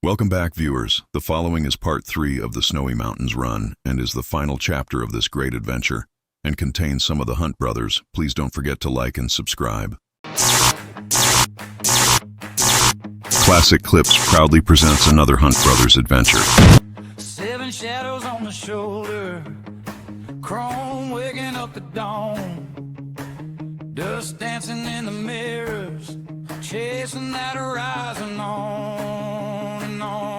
Welcome back, viewers. The following is part 3 of the Snowy Mountains run and is the final chapter of this great adventure and contains some of the Hunt brothers. Please don't forget to like and subscribe. Classic Clips proudly presents another Hunt brothers adventure. 7 shadows on the shoulder, chrome waking up the dawn, dust dancing in the mirrors, chasing that horizon on and on.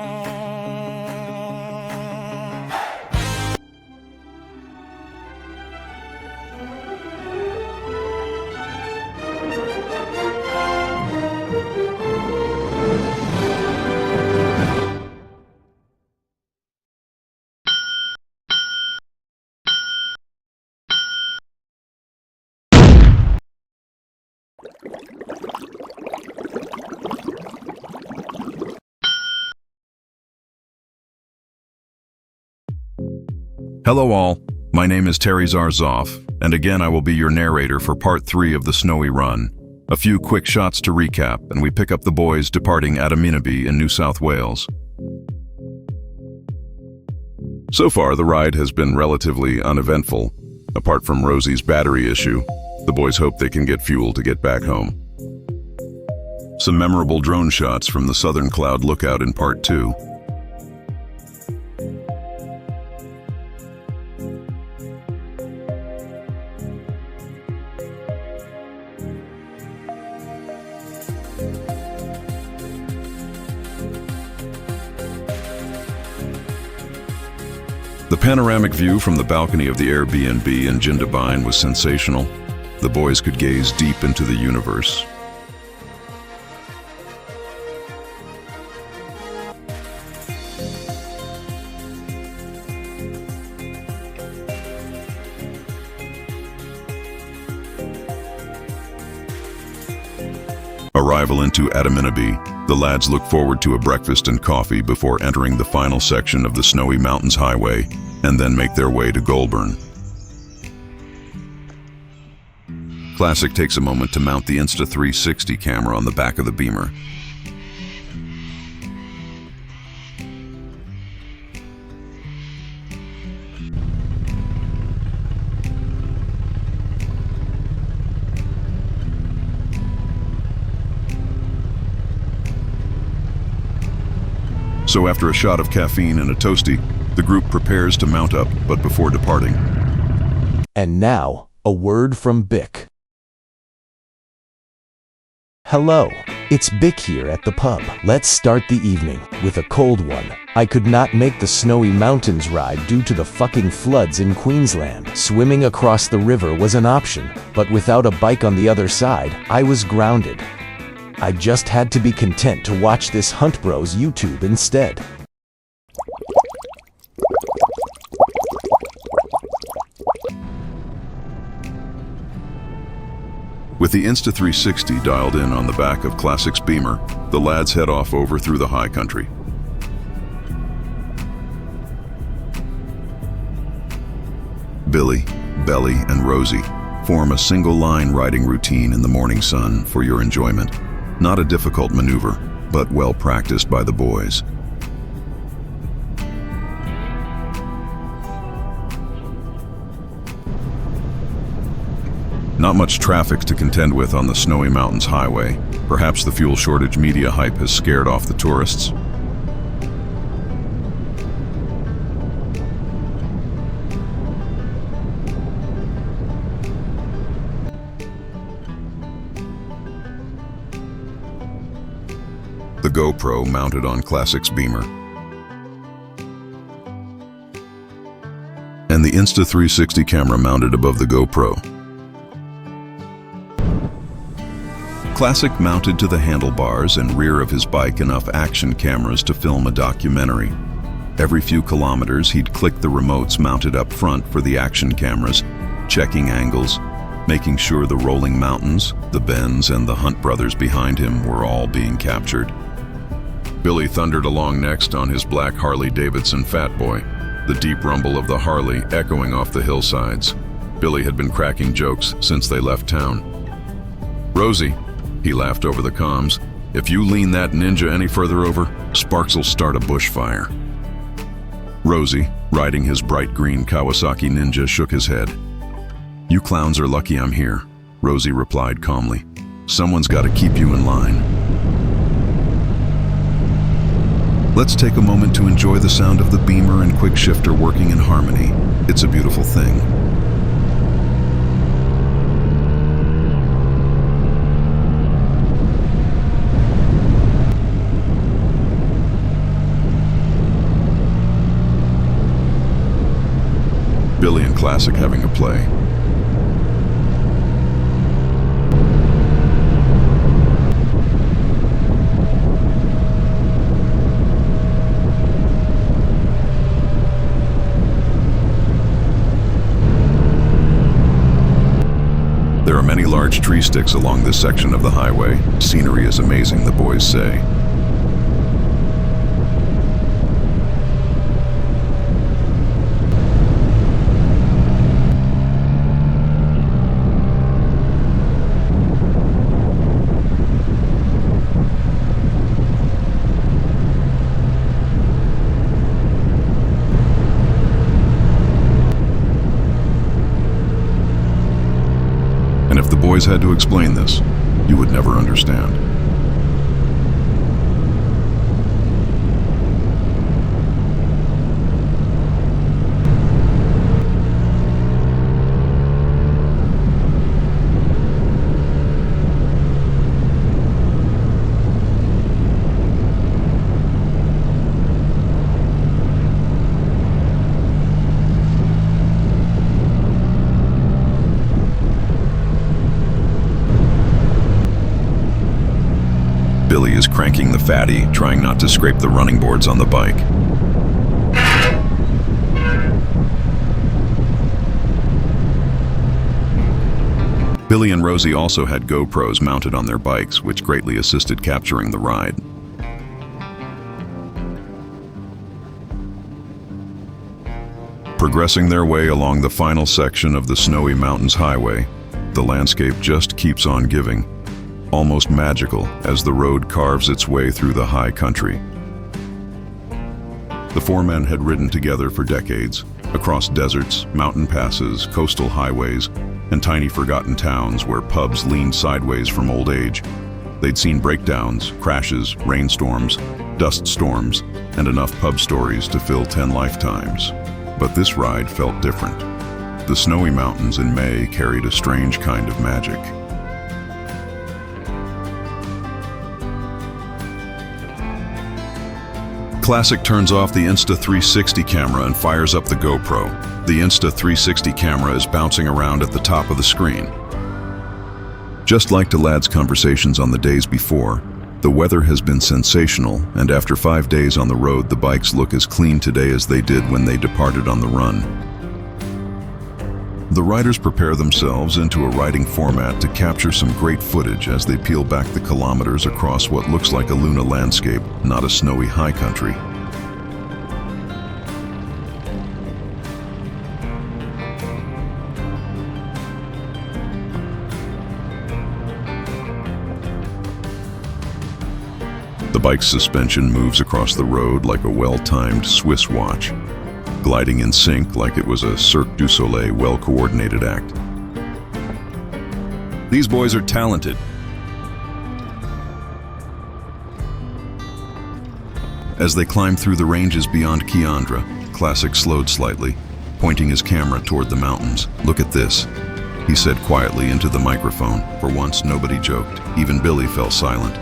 Hello all, my name is Terry Zarzoff, and again I will be your narrator for part 3 of the Snowy Run. A few quick shots to recap, and we pick up the boys departing NSW in New South Wales. So far, the ride has been relatively uneventful. Apart from Rosie's battery issue, the boys hope they can get fuel to get back home. Some memorable drone shots from the Southern Cloud Lookout in part 2. The panoramic view from the balcony of the Airbnb in Jindabyne was sensational. The boys could gaze deep into the universe. Arrival into NSW, the lads look forward to a breakfast and coffee before entering the final section of the Snowy Mountains Highway, and then make their way to Goulburn. Classic takes a moment to mount the Insta360 camera on the back of the Beamer. So after a shot of caffeine and a toasty, the group prepares to mount up, but before departing. And now, a word from Bick. Hello, it's Bick here at the pub. Let's start the evening with a cold one. I could not make the Snowy Mountains ride due to the fucking floods in Queensland. Swimming across the river was an option, but without a bike on the other side, I was grounded. I just had to be content to watch this Hunt Bros YouTube instead. With the Insta360 dialed in on the back of Classic's Beamer, the lads head off over through the high country. Billy, Belly, and Rosie form a single-line riding routine in the morning sun for your enjoyment. Not a difficult maneuver, but well practiced by the boys. Not much traffic to contend with on the Snowy Mountains Highway. Perhaps the fuel shortage media hype has scared off the tourists. The GoPro mounted on Classic's Beamer, and the Insta360 camera mounted above the GoPro. Classic mounted to the handlebars and rear of his bike enough action cameras to film a documentary. Every few kilometers he'd click the remotes mounted up front for the action cameras, checking angles, making sure the rolling mountains, the bends, and the Hunt brothers behind him were all being captured. Billy thundered along next on his black Harley-Davidson Fat Boy, the deep rumble of the Harley echoing off the hillsides. Billy had been cracking jokes since they left town. "Rosie," he laughed over the comms, If you lean that ninja any further over, sparks will start a bushfire. Rosie, riding his bright green Kawasaki Ninja, shook his head. You clowns are lucky I'm here, Rosie replied calmly. Someone's got to keep you in line. Let's take a moment to enjoy the sound of the beamer and quick shifter working in harmony. It's a beautiful thing. Billy and Classic having a play. There are many large tree sticks along this section of the highway. Scenery is amazing, the boys say. And if the boys had to explain this, you would never understand. Billy is cranking the fatty, trying not to scrape the running boards on the bike. Billy and Rosie also had GoPros mounted on their bikes, which greatly assisted capturing the ride. Progressing their way along the final section of the Snowy Mountains Highway, the landscape just keeps on giving. Almost magical as the road carves its way through the high country. The four men had ridden together for decades, across deserts, mountain passes, coastal highways, and tiny forgotten towns where pubs leaned sideways from old age. They'd seen breakdowns, crashes, rainstorms, dust storms, and enough pub stories to fill 10 lifetimes. But this ride felt different. The Snowy Mountains in May carried a strange kind of magic. Classic turns off the Insta360 camera and fires up the GoPro. The Insta360 camera is bouncing around at the top of the screen. Just like the lads' conversations on the days before, the weather has been sensational, and after 5 days on the road, the bikes look as clean today as they did when they departed on the run. The riders prepare themselves into a riding format to capture some great footage as they peel back the kilometers across what looks like a Luna landscape, not a snowy high country. The bike's suspension moves across the road like a well-timed Swiss watch, gliding in sync like it was a Cirque du Soleil well-coordinated act. These boys are talented. As they climbed through the ranges beyond Kiandra, Classic slowed slightly, pointing his camera toward the mountains. "Look at this," he said quietly into the microphone. For once, nobody joked. Even Billy fell silent.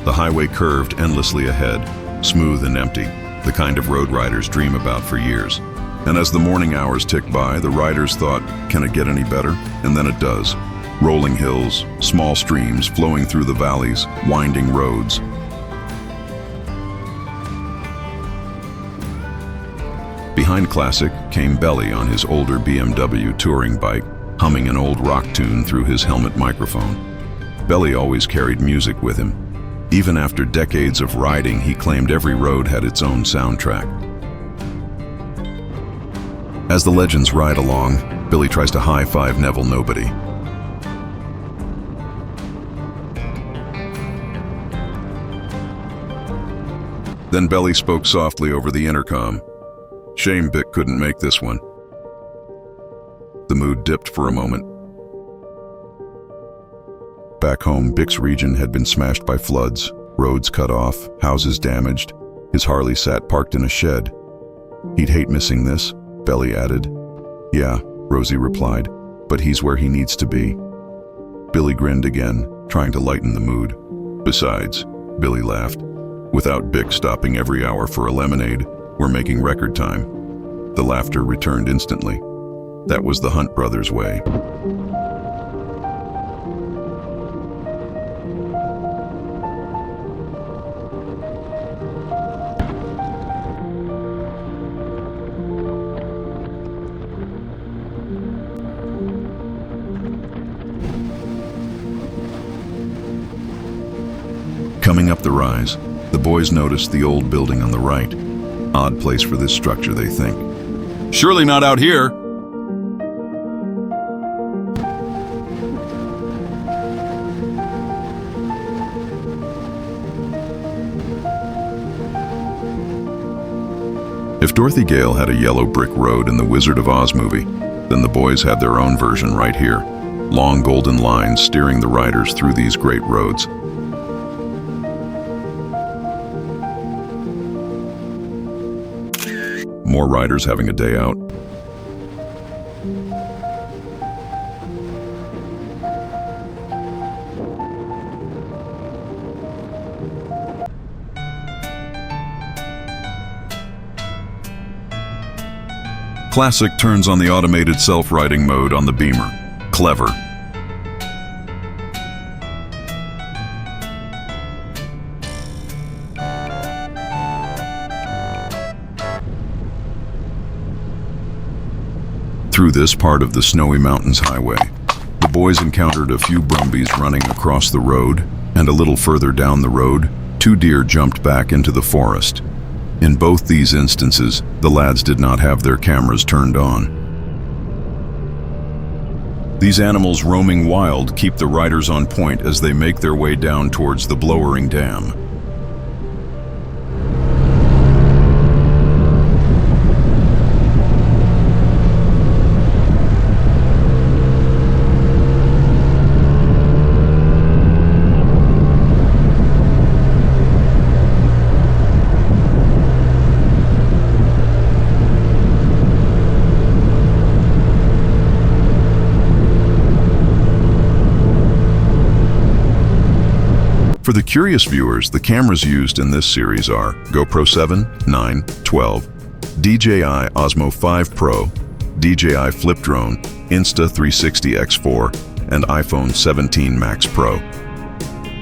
The highway curved endlessly ahead, smooth and empty, the kind of road riders dream about for years. And as the morning hours ticked by, the riders thought, can it get any better? And then it does. Rolling hills, small streams flowing through the valleys, winding roads. Behind Classic came Belly on his older BMW touring bike, humming an old rock tune through his helmet microphone. Belly always carried music with him. Even after decades of riding, he claimed every road had its own soundtrack. As the legends ride along, Billy tries to high-five Neville Nobody. Then Belly spoke softly over the intercom. Shame Bick couldn't make this one. The mood dipped for a moment. Back home, Bick's region had been smashed by floods, roads cut off, houses damaged. His Harley sat parked in a shed. He'd hate missing this, Belly added. Yeah, Rosie replied, but he's where he needs to be. Billy grinned again, trying to lighten the mood. Besides, Billy laughed, without Bick stopping every hour for a lemonade, we're making record time. The laughter returned instantly. That was the Hunt brothers' way. Coming up the rise, the boys noticed the old building on the right. Odd place for this structure, they think. Surely not out here! If Dorothy Gale had a yellow brick road in the Wizard of Oz movie, then the boys had their own version right here. Long golden lines steering the riders through these great roads. More riders having a day out. Classic turns on the automated self-riding mode on the Beamer. Clever. Through this part of the Snowy Mountains Highway, the boys encountered a few brumbies running across the road, and a little further down the road, 2 deer jumped back into the forest. In both these instances, the lads did not have their cameras turned on. These animals roaming wild keep the riders on point as they make their way down towards the Blowering Dam. For the curious viewers, the cameras used in this series are GoPro 7, 9, 12, DJI Osmo 5 Pro, DJI Flip Drone, Insta360 X4, and iPhone 17 Max Pro.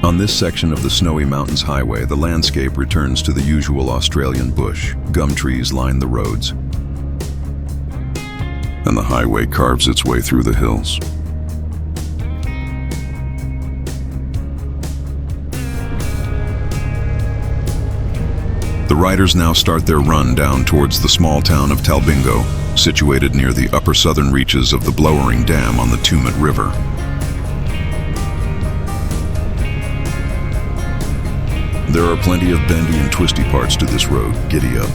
On this section of the Snowy Mountains Highway, the landscape returns to the usual Australian bush. Gum trees line the roads, and the highway carves its way through the hills. The riders now start their run down towards the small town of Talbingo, situated near the upper southern reaches of the Blowering Dam on the Tumut River. There are plenty of bendy and twisty parts to this road. Giddy up.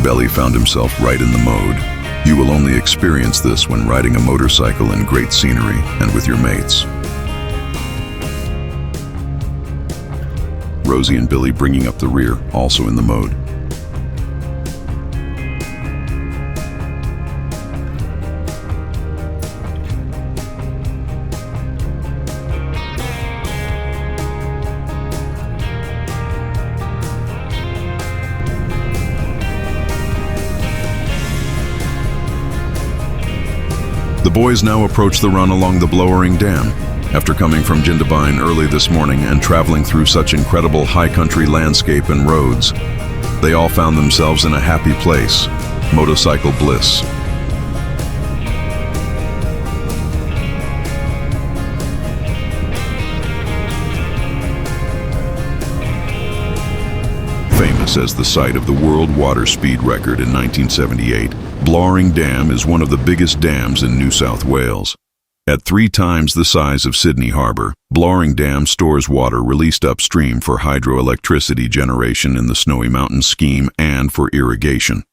Belly found himself right in the mode. You will only experience this when riding a motorcycle in great scenery and with your mates. Rosie and Billy bringing up the rear, also in the mode. The boys now approach the run along the Blowering Dam. After coming from Jindabyne early this morning and traveling through such incredible high country landscape and roads, they all found themselves in a happy place, motorcycle bliss. place as the site of the world water speed record in 1978. Blowering Dam is one of the biggest dams in New South Wales. At 3 times the size of Sydney Harbour, Blowering Dam stores water released upstream for hydroelectricity generation in the Snowy Mountains scheme and for irrigation.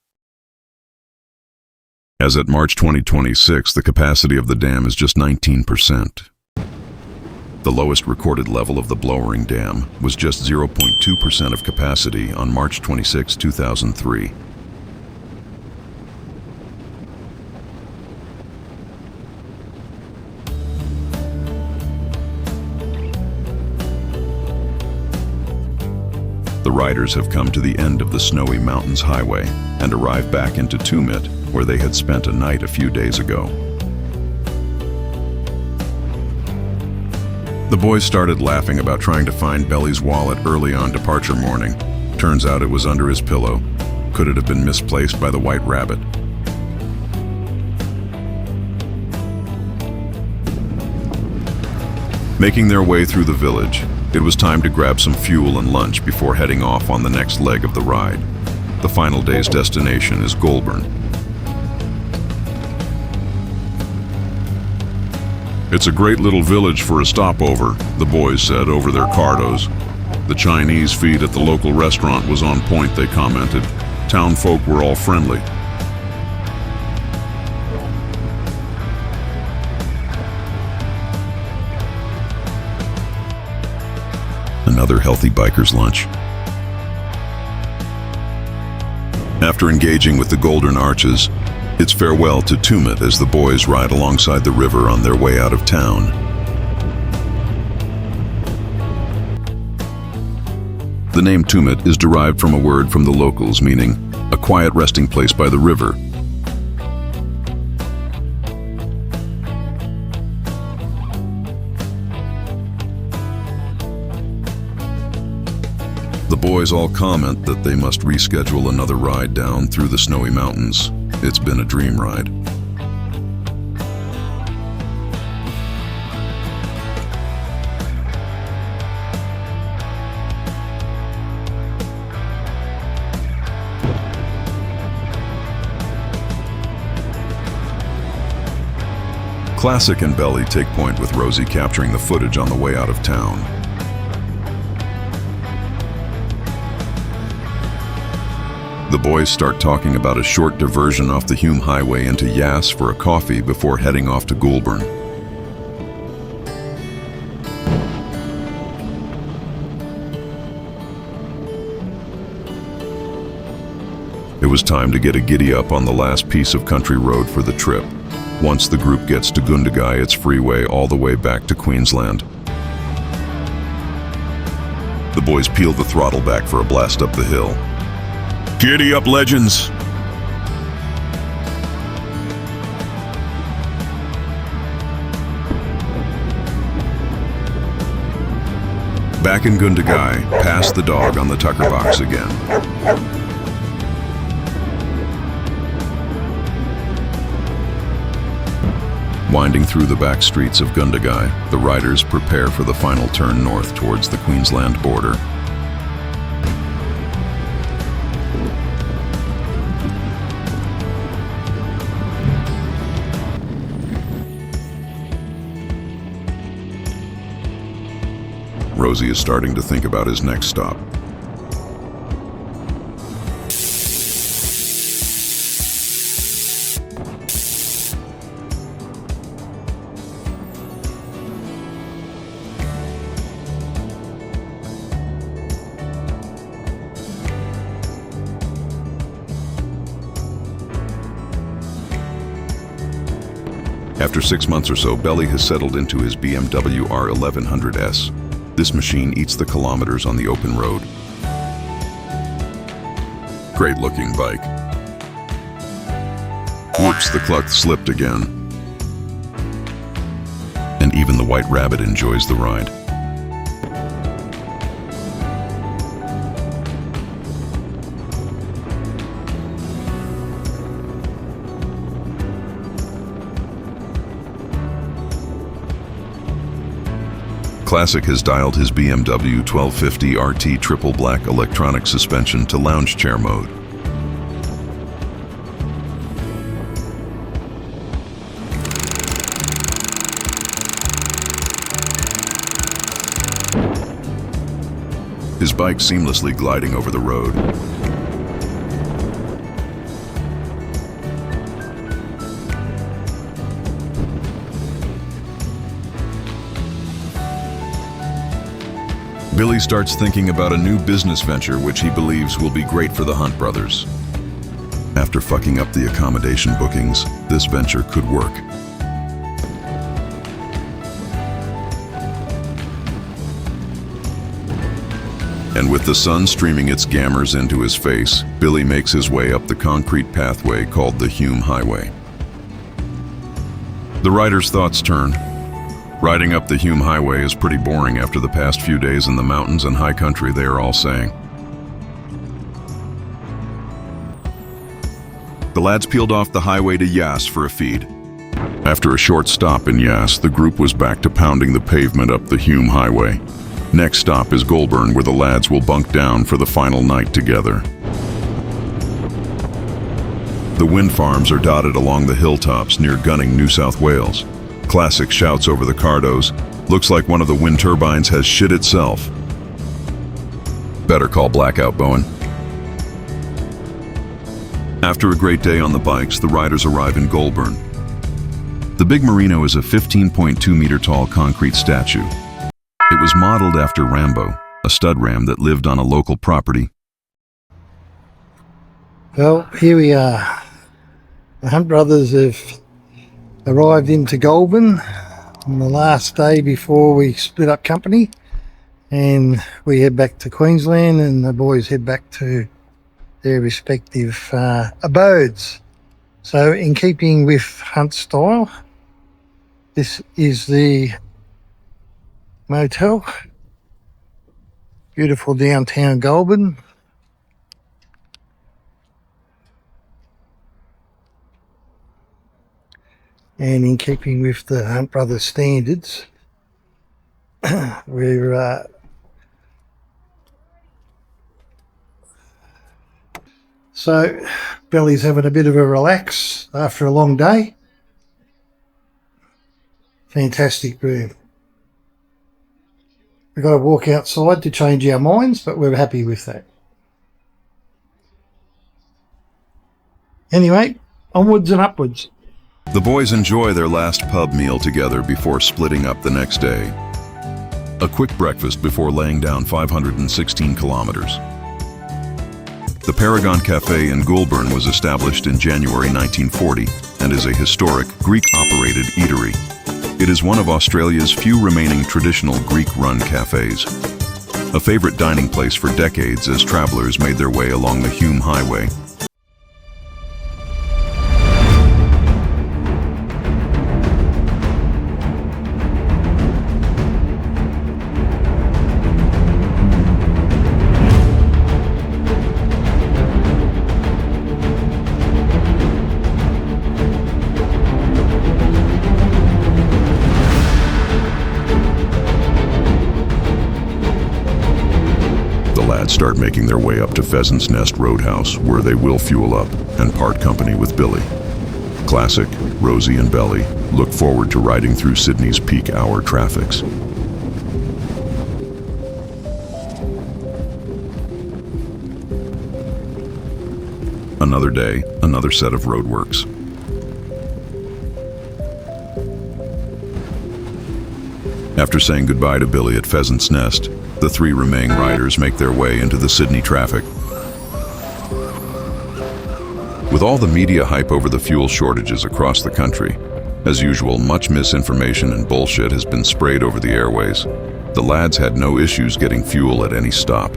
As at March 2026, the capacity of the dam is just 19%. The lowest recorded level of the Blowering Dam was just 0.2% of capacity on March 26, 2003. The riders have come to the end of the Snowy Mountains Highway and arrive back into Tumut, where they had spent a night a few days ago. The boys started laughing about trying to find Belly's wallet early on departure morning. Turns out it was under his pillow. Could it have been misplaced by the white rabbit? Making their way through the village, it was time to grab some fuel and lunch before heading off on the next leg of the ride. The final day's destination is Goulburn. "It's a great little village for a stopover," the boys said over their cardos. "The Chinese feed at the local restaurant was on point," they commented. "Town folk were all friendly." Another healthy biker's lunch. After engaging with the Golden Arches, it's farewell to Tumut as the boys ride alongside the river on their way out of town. The name Tumut is derived from a word from the locals meaning a quiet resting place by the river. The boys all comment that they must reschedule another ride down through the Snowy Mountains. It's been a dream ride. Classic and Belly take point with Rosie capturing the footage on the way out of town. The boys start talking about a short diversion off the Hume Highway into Yass for a coffee before heading off to Goulburn. It was time to get a giddy-up on the last piece of country road for the trip. Once the group gets to Gundagai, it's freeway all the way back to Queensland. The boys peel the throttle back for a blast up the hill. Giddy up, legends! Back in Gundagai, past the dog on the Tucker box again. Winding through the back streets of Gundagai, the riders prepare for the final turn north towards the Queensland border. Rosie is starting to think about his next stop. After 6 months or so, Belly has settled into his BMW R1100S. This machine eats the kilometers on the open road. Great looking bike. Whoops, the clutch slipped again. And even the white rabbit enjoys the ride. Classic has dialed his BMW 1250 RT triple black electronic suspension to lounge chair mode. His bike seamlessly gliding over the road. Billy starts thinking about a new business venture which he believes will be great for the Hunt brothers. After fucking up the accommodation bookings, this venture could work. And with the sun streaming its gammers into his face, Billy makes his way up the concrete pathway called the Hume Highway. The rider's thoughts turn. Riding up the Hume Highway is pretty boring after the past few days in the mountains and high country, they are all saying. The lads peeled off the highway to Yass for a feed. After a short stop in Yass, the group was back to pounding the pavement up the Hume Highway. Next stop is Goulburn, where the lads will bunk down for the final night together. The wind farms are dotted along the hilltops near Gunning, New South Wales. Classic shouts over the Cardos, "Looks like one of the wind turbines has shit itself." Better call blackout, Bowen. After a great day on the bikes, the riders arrive in Goulburn. The Big Merino is a 15.2-meter tall concrete statue. It was modeled after Rambo, a stud ram that lived on a local property. Well, here we are. The Hunt brothers have arrived into Goulburn on the last day before we split up company, and we head back to Queensland and the boys head back to their respective abodes. So in keeping with Hunt style, this is the motel. Beautiful downtown Goulburn. And in keeping with the Hunt Brothers standards, we're so Billy's having a bit of a relax after a long day. Fantastic room. We've got to walk outside to change our minds, but we're happy with that. Anyway, onwards and upwards. The boys enjoy their last pub meal together before splitting up the next day. A quick breakfast before laying down 516 kilometers. The Paragon Cafe in Goulburn was established in January 1940 and is a historic Greek-operated eatery. It is one of Australia's few remaining traditional Greek-run cafes. A favorite dining place for decades as travelers made their way along the Hume Highway. Start making their way up to Pheasant's Nest Roadhouse, where they will fuel up and part company with Billy. Classic, Rosie and Belly look forward to riding through Sydney's peak hour traffics. Another day, another set of roadworks. After saying goodbye to Billy at Pheasant's Nest, the three remaining riders make their way into the Sydney traffic. With all the media hype over the fuel shortages across the country, as usual, much misinformation and bullshit has been sprayed over the airways. The lads had no issues getting fuel at any stop.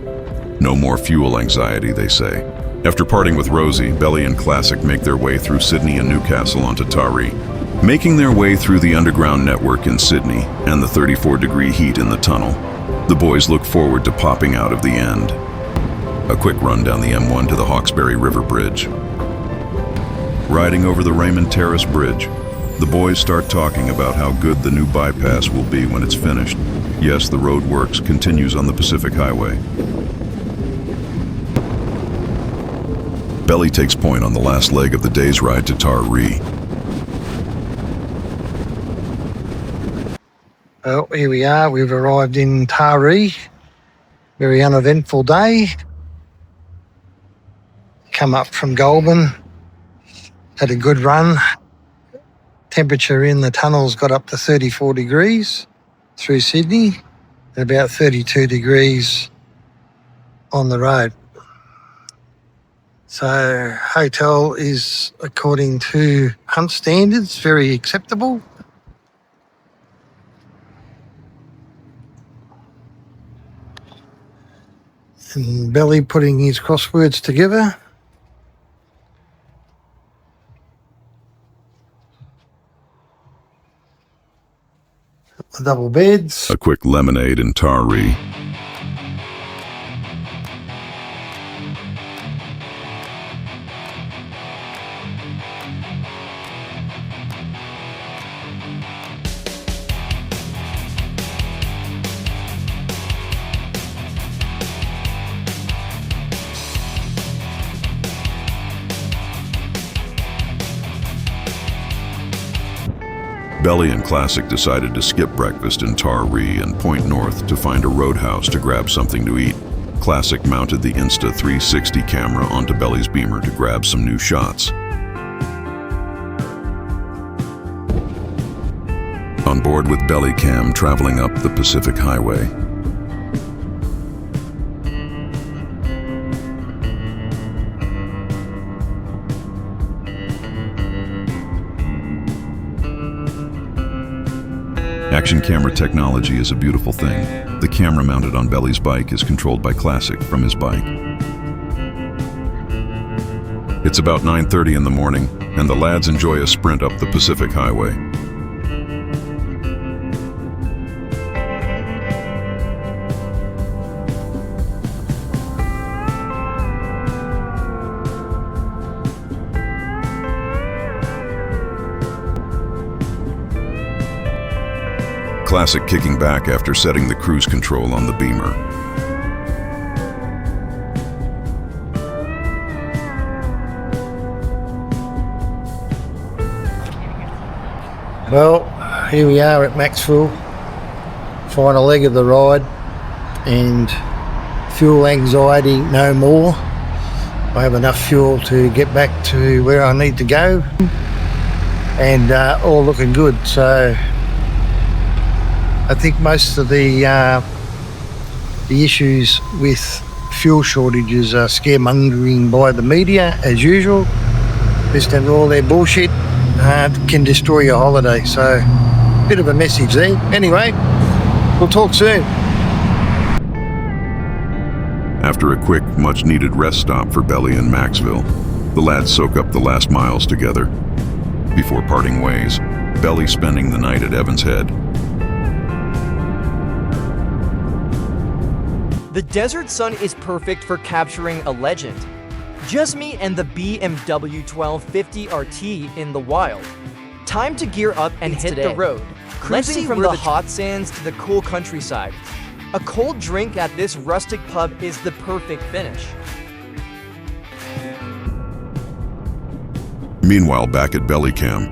No more fuel anxiety, they say. After parting with Rosie, Belly and Classic make their way through Sydney and Newcastle onto Taree. Making their way through the underground network in Sydney and the 34-degree heat in the tunnel, the boys look forward to popping out of the end. A quick run down the M1 to the Hawkesbury River Bridge. Riding over the Raymond Terrace Bridge, the boys start talking about how good the new bypass will be when it's finished. Yes, the road works continues on the Pacific Highway. Belly takes point on the last leg of the day's ride to Taree. Well, here we are. We've arrived in Taree. Very uneventful day. Come up from Goulburn. Had a good run. Temperature in the tunnels got up to 34 degrees through Sydney and about 32 degrees on the road. So hotel is, according to Hunt standards, very acceptable. And Belly putting his crosswords together. The double beds. A quick lemonade in Taree. Belly and Classic decided to skip breakfast in Taree and point north to find a roadhouse to grab something to eat. Classic mounted the Insta360 camera onto Belly's Beamer to grab some new shots. On board with Belly Cam traveling up the Pacific Highway. Action camera technology is a beautiful thing. The camera mounted on Belly's bike is controlled by Classic from his bike. It's about 9:30 in the morning, and the lads enjoy a sprint up the Pacific Highway. Classic kicking back after setting the cruise control on the Beamer. Well, here we are at Maxville, final leg of the ride, and fuel anxiety no more. I have enough fuel to get back to where I need to go, and all looking good. So I think most of the issues with fuel shortages are scaremongering by the media, as usual. Just have all their bullshit can destroy your holiday. So, bit of a message there. Anyway, we'll talk soon. After a quick, much-needed rest stop for Belly and Maxville, the lads soak up the last miles together. Before parting ways, Belly spending the night at Evans Head. The Desert Sun is perfect for capturing a legend. Just me and the BMW 1250 RT in the wild. Time to gear up and hit the road, cruising from the hot sands to the cool countryside. A cold drink at this rustic pub is the perfect finish. Meanwhile, back at Belly Cam.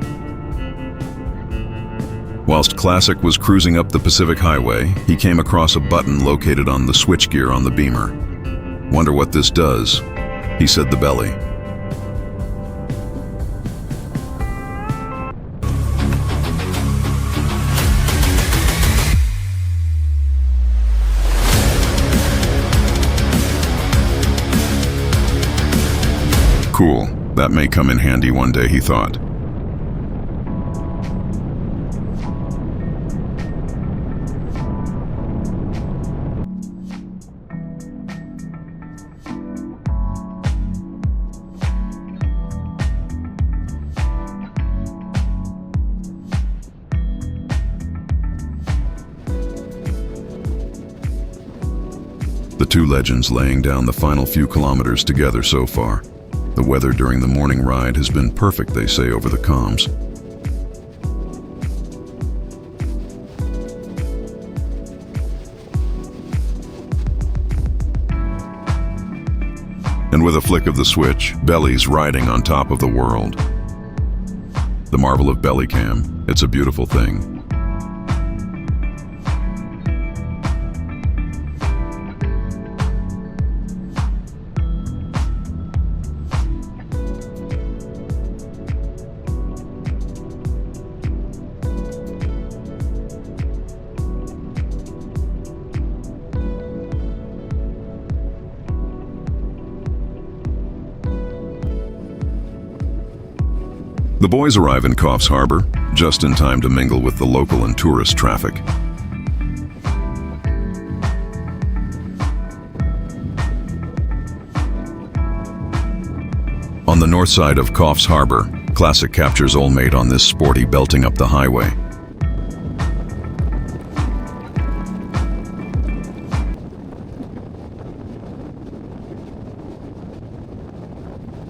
Whilst Classic was cruising up the Pacific Highway, he came across a button located on the switchgear on the Beamer. Wonder what this does, he said to Belly. Cool, that may come in handy one day, he thought. The two legends laying down the final few kilometers together so far. The weather during the morning ride has been perfect, they say over the comms. And with a flick of the switch, Belly's riding on top of the world. The marvel of belly cam, it's a beautiful thing. The boys arrive in Coffs Harbour, just in time to mingle with the local and tourist traffic. On the north side of Coffs Harbour, Classic captures Old Mate on this sporty belting up the highway.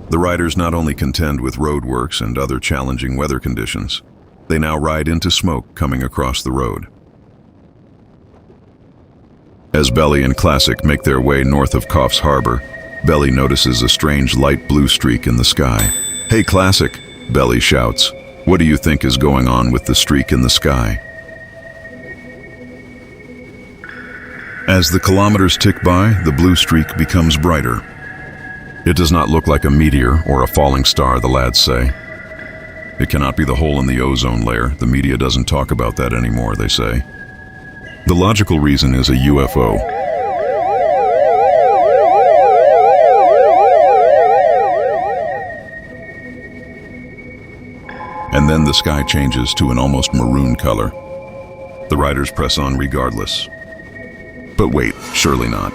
The riders not only contend with roadworks and other challenging weather conditions, they now ride into smoke coming across the road. As Belly and Classic make their way north of Coffs Harbour, Belly notices a strange light blue streak in the sky. "Hey Classic," Belly shouts. "What do you think is going on with the streak in the sky?" As the kilometers tick by, the blue streak becomes brighter. It does not look like a meteor or a falling star, the lads say. It cannot be the hole in the ozone layer. The media doesn't talk about that anymore, they say. The logical reason is a UFO. And then the sky changes to an almost maroon color. The riders press on regardless. But wait, surely not.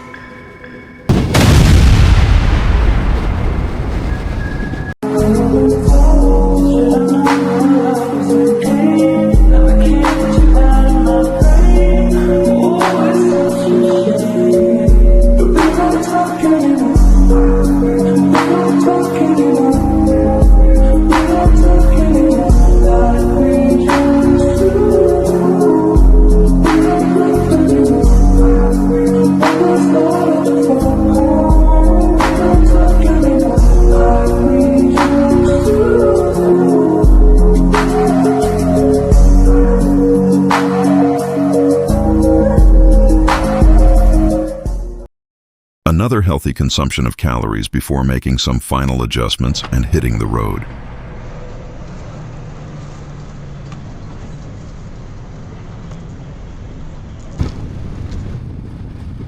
Another healthy consumption of calories before making some final adjustments and hitting the road.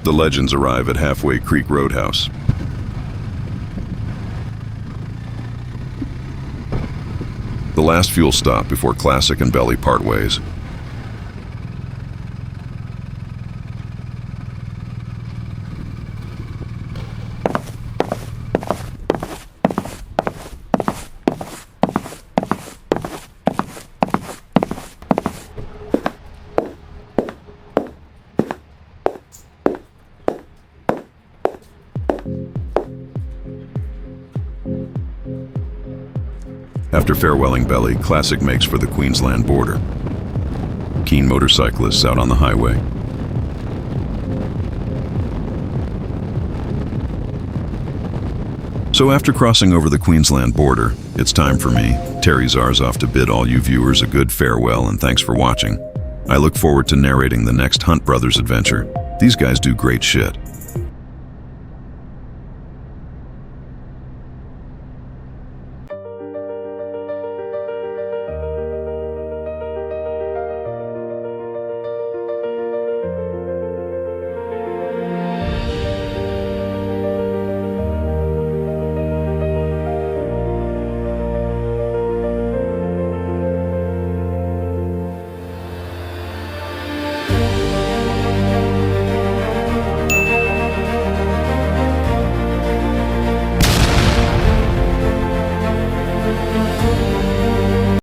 The legends arrive at Halfway Creek Roadhouse. The last fuel stop before Classic and Belly part ways. After farewelling Belly, Classic makes for the Queensland border. Keen motorcyclists out on the highway. So after crossing over the Queensland border, it's time for me, Terry Zarzov, to bid all you viewers a good farewell and thanks for watching. I look forward to narrating the next Hunt Brothers adventure. These guys do great shit.